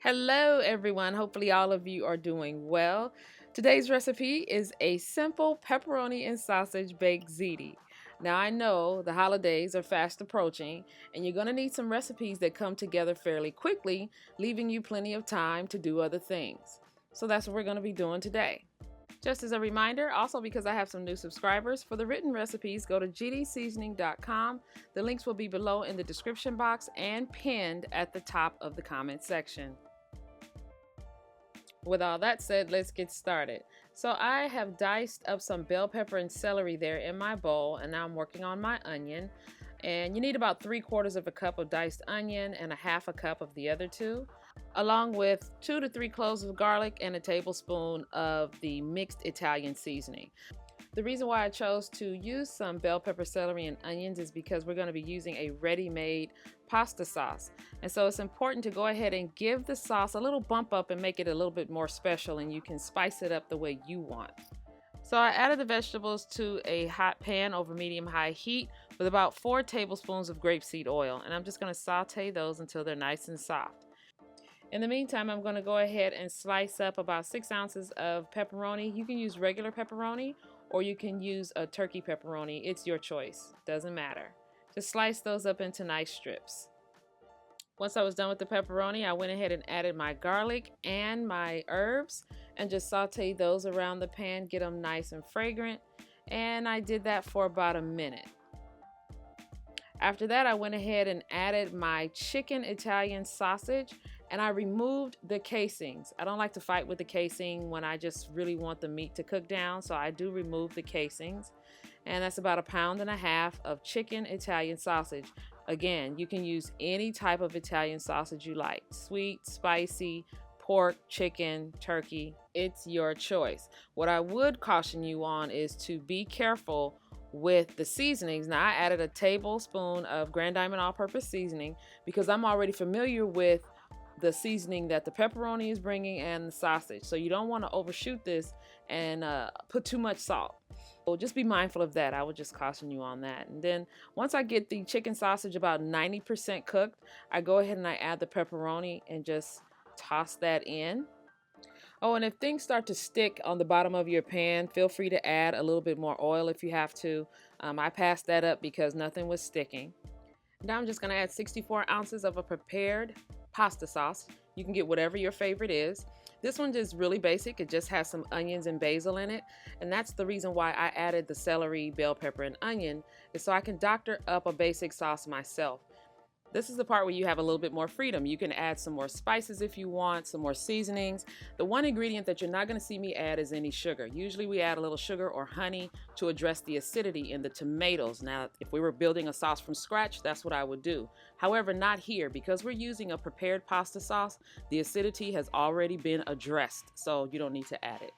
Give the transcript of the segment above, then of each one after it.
Hello everyone, hopefully all of you are doing well. Today's recipe is a simple pepperoni and sausage baked ziti. Now I know the holidays are fast approaching and you're going to need some recipes that come together fairly quickly, leaving you plenty of time to do other things. So that's what we're going to be doing today. Just as a reminder, also because I have some new subscribers, for the written recipes, go to gtseasoning.com. The links will be below in the description box and pinned at the top of the comment section. With all that said, let's get started. So I have diced up some bell pepper and celery there in my bowl, and now I'm working on my onion. And you need about 3/4 of a cup of diced onion and a 1/2 cup of the other two, along with 2 to 3 cloves of garlic and a tablespoon of the mixed Italian seasoning. The reason why I chose to use some bell pepper, celery, and onions is because we're going to be using a ready-made pasta sauce. And so it's important to go ahead and give the sauce a little bump up and make it a little bit more special, and you can spice it up the way you want. So I added the vegetables to a hot pan over medium-high heat with about 4 tablespoons of grape seed oil, and I'm just going to saute those until they're nice and soft. In the meantime, I'm going to go ahead and slice up about 6 ounces of pepperoni. You can use regular pepperoni or you can use a turkey pepperoni. It's your choice. Doesn't matter. Just slice those up into nice strips. Once I was done with the pepperoni, I went ahead and added my garlic and my herbs and just sauteed those around the pan, get them nice and fragrant. And I did that for about a minute. After that, I went ahead and added my chicken Italian sausage, and I removed the casings. I don't like to fight with the casing when I just really want the meat to cook down, so I do remove the casings. And that's about 1.5 pounds of chicken Italian sausage. Again, you can use any type of Italian sausage you like. Sweet, spicy, pork, chicken, turkey. It's your choice. What I would caution you on is to be careful with the seasonings. Now I added a tablespoon of Grand Diamond all-purpose seasoning because I'm already familiar with the seasoning that the pepperoni is bringing and the sausage. So you don't want to overshoot this and put too much salt. So just be mindful of that. I would just caution you on that. And then once I get the chicken sausage about 90% cooked, I go ahead and I add the pepperoni and just toss that in. Oh, and if things start to stick on the bottom of your pan, feel free to add a little bit more oil if you have to. I passed that up because nothing was sticking. Now I'm just going to add 64 ounces of a prepared pasta sauce. You can get whatever your favorite is. This one is really basic. It just has some onions and basil in it. And that's the reason why I added the celery, bell pepper, and onion, is so I can doctor up a basic sauce myself. This is the part where you have a little bit more freedom. You can add some more spices if you want, some more seasonings. The one ingredient that you're not going to see me add is any sugar. Usually we add a little sugar or honey to address the acidity in the tomatoes. Now, if we were building a sauce from scratch, that's what I would do. However, not here. Because we're using a prepared pasta sauce, the acidity has already been addressed, so you don't need to add it.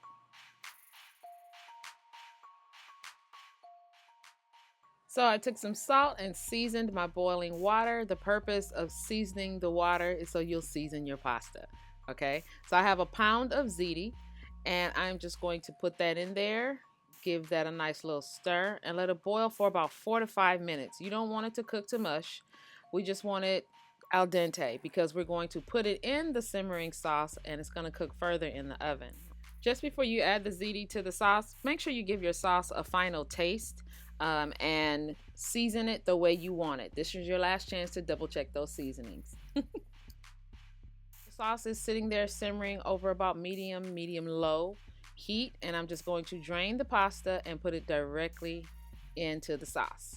So I took some salt and seasoned my boiling water. The purpose of seasoning the water is so you'll season your pasta. Okay, so I have 1 pound of ziti, and I'm just going to put that in there, give that a nice little stir, and let it boil for about 4 to 5 minutes. You don't want it to cook to mush. We just want it al dente because we're going to put it in the simmering sauce and it's going to cook further in the oven. Just before you add the ziti to the sauce, make sure you give your sauce a final taste. And season it the way you want it. This is your last chance to double check those seasonings. The sauce is sitting there simmering over about medium-low heat, and I'm just going to drain the pasta and put it directly into the sauce.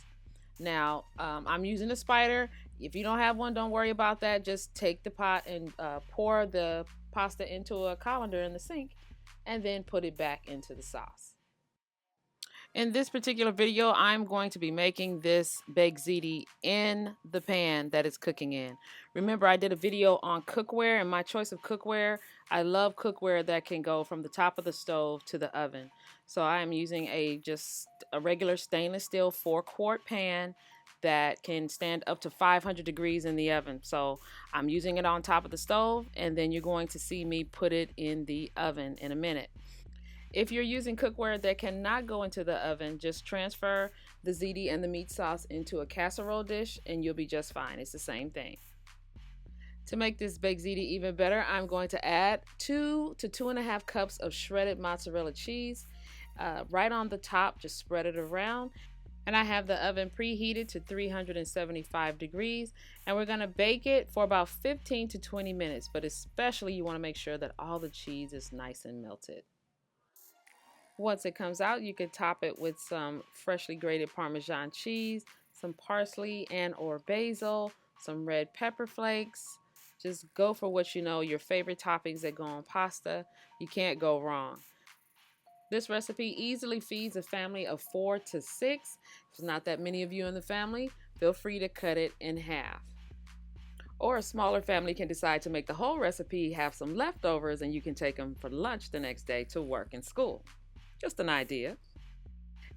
Now, I'm using a spider. If you don't have one, don't worry about that. Just take the pot and pour the pasta into a colander in the sink and then put it back into the sauce. In this particular video, I'm going to be making this baked ziti in the pan that it's cooking in. Remember, I did a video on cookware and my choice of cookware. I love cookware that can go from the top of the stove to the oven. So I am using just a regular stainless steel 4-quart pan that can stand up to 500 degrees in the oven. So I'm using it on top of the stove, and then you're going to see me put it in the oven in a minute. If you're using cookware that cannot go into the oven, just transfer the ziti and the meat sauce into a casserole dish and you'll be just fine. It's the same thing. To make this baked ziti even better, I'm going to add 2 to 2.5 cups of shredded mozzarella cheese. Right on the top, just spread it around. And I have the oven preheated to 375 degrees, and we're going to bake it for about 15 to 20 minutes, but especially you want to make sure that all the cheese is nice and melted. Once it comes out, you can top it with some freshly grated Parmesan cheese, some parsley and or basil, some red pepper flakes. Just go for what you know, your favorite toppings that go on pasta. You can't go wrong. This recipe easily feeds a family of 4 to 6. If there's not that many of you in the family, feel free to cut it in half. Or a smaller family can decide to make the whole recipe, have some leftovers, and you can take them for lunch the next day to work and school. Just an idea.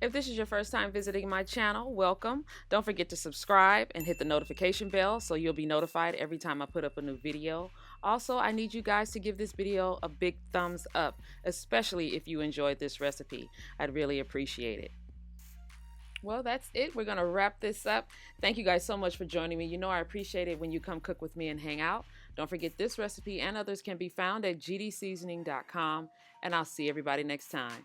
If this is your first time visiting my channel, welcome. Don't forget to subscribe and hit the notification bell so you'll be notified every time I put up a new video. Also, I need you guys to give this video a big thumbs up, especially if you enjoyed this recipe. I'd really appreciate it. Well, that's it. We're going to wrap this up. Thank you guys so much for joining me. You know I appreciate it when you come cook with me and hang out. Don't forget this recipe and others can be found at gtseasoning.com, and I'll see everybody next time.